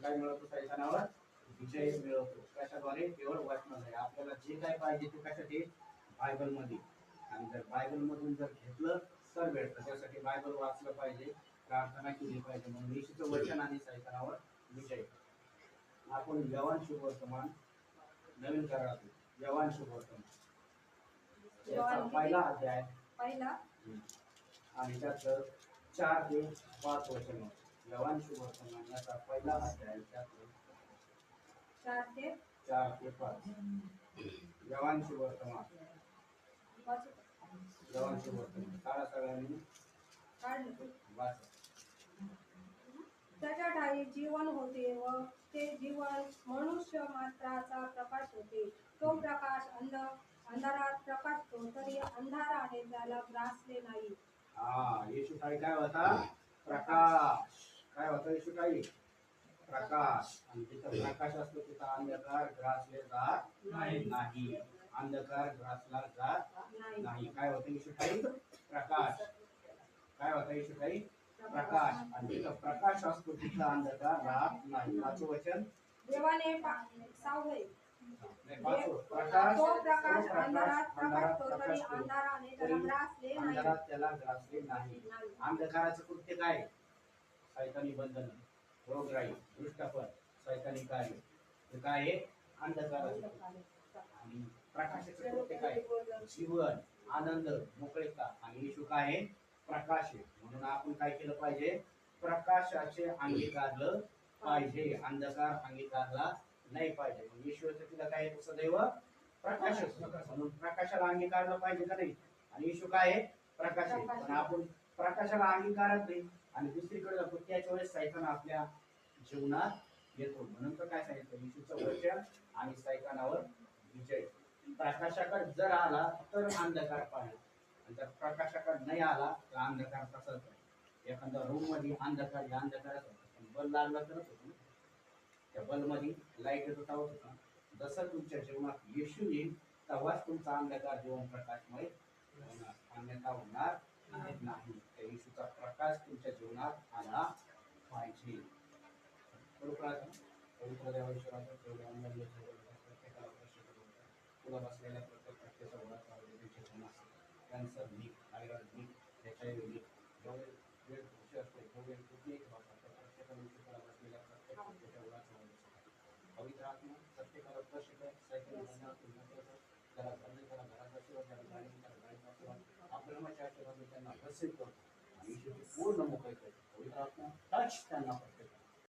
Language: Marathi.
काय मिळवतो सैतानावर विजय मिळवतो कशाद्वारे केवळ वाचनाद्वारे आपल्याला जे काय पाहिजे ते कशासाठी बायबल मध्ये आणि जर बायबल मधून जर घेतलं तर भेटतं त्यासाठी बायबल वाचलं पाहिजे प्रार्थना केली पाहिजे म्हणून येशूचं वचन आणि सैतानावर विजय आपण यवान शुभ वर्तमान नवीन करारात यवान शुभ वर्तमान याचा पहिला अध्याय पहिला आणि त्यात 4 ते 5 वचन यवान शुभ वर्तमान याचा पहिला अध्याय त्यात 4 ते 5 यवान शुभ वर्तमान यवान शुभ वर्तमान काळा सगळ्यांनी वाचा त्याच्या ठाई जीवन होते व ते जीवन मनुष्य मात्राचा प्रकाश होते तो प्रकाश अंधारात प्रकाशतो तरी अंधाराने त्याला ग्रासले नाही येशू काय होता प्रकाश काय होता येशू प्रकाश आणि तिथं प्रकाश असतो तिथं अंधकार ग्रासले जात नाही अंधकार ग्रासला जात नाही काय होतं येशू प्रकाश काय होतं येशू प्रकाश आणि तिथं प्रकाश असतो तिथं अंधकार राहत नाही वाचू वचन देवाने अंधारात त्याला ग्रासले नाही अंधकाराचं कृत्य काय शैतानी बंधन रोगराई दृष्टपण शैतानी कार्य हे काय आहे अंधकाराचं आणि प्रकाशाचं कृत्य काय जीवन आनंद मोकळेता आणि येशू काय आहे प्रकाश आहे म्हणून आपण काय केलं पाहिजे प्रकाशाचे अंगीकारलं पाहिजे अंधकार अंगीकारला नाही पाहिजे येशूचं तिला काय सदैव प्रकाश म्हणून प्रकाशाला अंगीकारलं पाहिजे का नाही आणि येशू काय आहे प्रकाश आहे पण आपण प्रकाशाला अंगीकारत नाही आणि दुसरीकडे जातो त्याच्या वेळेस सैतान आपल्या जीवनात येतो म्हणून तर काय सांगितलं येशूचं वचन आणि सैतानावर विजय प्रकाशाकडे जर आला तर अंधकार पाहिजे जर प्रकाशाकडे नाही आला तर अंधकार तसाच एखाद्या रूम मध्ये अंधकार या अंधकारच होता बल्ब लागला तरच होतो त्या बल्ब मध्ये लाईट येत होता होता जसं तुमच्या जीवनात येशू येईल तेव्हाच तुमचा अंधकार जीवन प्रकाशमय अन्यथा होणार नाही त्या येशूचा प्रकाश तुमच्या जीवनात आला पाहिजे पवित्र देवाश्वराचा प्रत्येकाला प्रश्न तुला बसलेल्या प्रत्येक व्यक्तीचा cancer leak thyroid leak HIV leak जेवढे वेळ खुशी असते तेवढे कुठलीही प्रत्येकाला बसलेल्या प्रत्येक व्यक्तीच्या उराचा पवित्र आत्मा प्रत्येकाला प्रश्न त्याला घरने त्याला घराचा आशीर्वाद त्याला गाडी त्याला गाडीचा आशीर्वाद आपल्याला आशीर्वाद त्यांना रसिक करतो आणि पूर्ण मोकळे करतो पवित्र आत्मा टच त्यांना